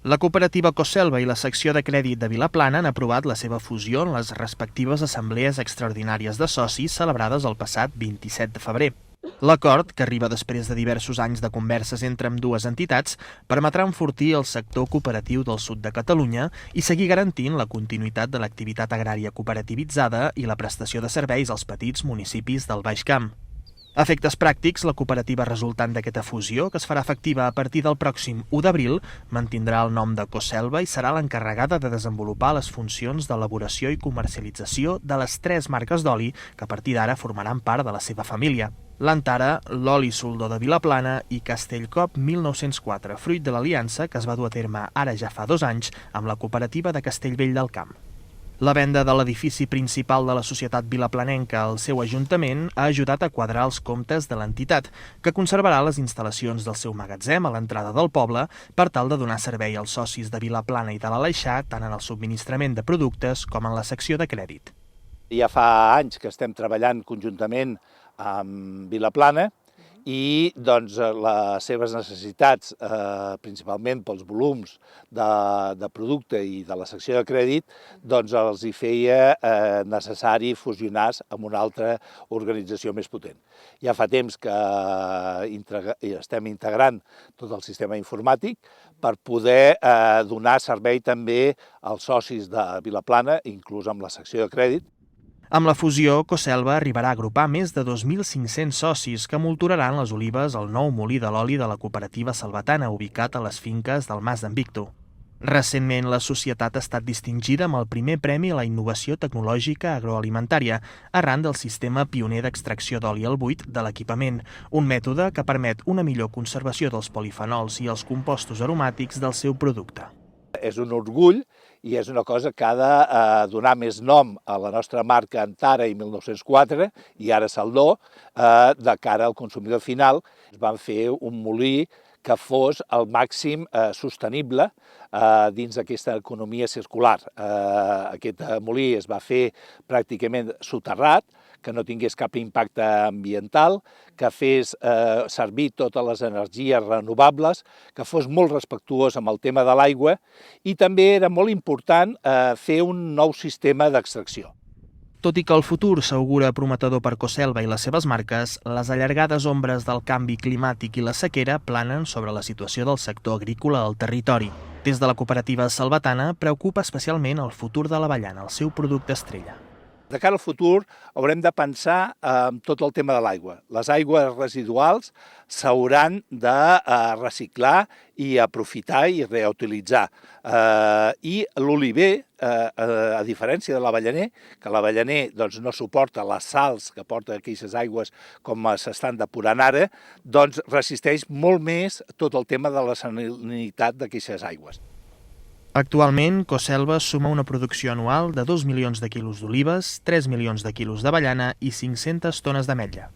La cooperativa Coselva i la secció de crèdit de Vilaplana han aprovat la seva fusió en les respectives assemblees extraordinàries de socis celebrades el passat 27 de febrer. L'acord, que arriba després de diversos anys de converses entre ambdues entitats, permetrà enfortir el sector cooperatiu del sud de Catalunya i seguir garantint la continuïtat de l'activitat agrària cooperativitzada i la prestació de serveis als petits municipis del Baix Camp. A efectes pràctics, la cooperativa resultant d'aquesta fusió, que es farà efectiva a partir del pròxim 1 d'abril, mantindrà el nom de Coselva i serà l'encarregada de desenvolupar les funcions d'elaboració i comercialització de les 3 marques d'oli que a partir d'ara formaran part de la seva família: l'Antara, l'Oli Soldó de Vilaplana i Castellcop 1904, fruit de l'aliança que es va dur a terme ara ja fa 2 anys amb la cooperativa de Castellvell del Camp. La venda de l'edifici principal de la societat vilaplanenca al seu ajuntament ha ajudat a quadrar els comptes de l'entitat, que conservarà les instal·lacions del seu magatzem a l'entrada del poble per tal de donar servei als socis de Vilaplana i de l'Aleixar tant en el subministrament de productes com en la secció de crèdit. Ja fa anys que estem treballant conjuntament amb Vilaplana i doncs, les seves necessitats, principalment pels volums de producte i de la secció de crèdit, doncs els hi feia necessari fusionar-se amb una altra organització més potent. Ja fa temps que estem integrant tot el sistema informàtic per poder donar servei també als socis de Vilaplana, inclús amb la secció de crèdit. Amb la fusió, Coselva arribarà a agrupar més de 2.500 socis que molturaran les olives al nou molí de l'oli de la cooperativa salvatana, ubicat a les finques del Mas d'en Victor. Recentment, la societat ha estat distingida amb el primer premi a la innovació tecnològica agroalimentària, arran del sistema pioner d'extracció d'oli al buit de l'equipament, un mètode que permet una millor conservació dels polifenols i els compostos aromàtics del seu producte. És un orgull i és una cosa que ha de donar més nom a la nostra marca Antara i 1904 i ara Saldó de cara al consumidor final. Van fer un molí que fos al màxim sostenible dins d'aquesta economia circular. Aquest molí es va fer pràcticament soterrat, que no tingués cap impacte ambiental, que fes servir totes les energies renovables, que fos molt respectuós amb el tema de l'aigua i també era molt important fer un nou sistema d'extracció. Tot i que el futur s'augura prometedor per Coselva i les seves marques, les allargades ombres del canvi climàtic i la sequera planen sobre la situació del sector agrícola al territori. Des de la cooperativa salvatana preocupa especialment el futur de l'avellana, el seu producte estrella. De cara al futur haurem de pensar en tot el tema de l'aigua. Les aigües residuals s'hauran de reciclar i aprofitar i reutilitzar. I l'oliver, a diferència de l'avellaner, que l'avellaner no suporta les sals que porta aquestes aigües com s'estan depurant ara, doncs resisteix molt més tot el tema de la salinitat d'aquestes aigües. Actualment, Coselva suma una producció anual de 2 milions de quilos d'olives, 3 milions de quilos d'avellana i 500 tones d'ametlla.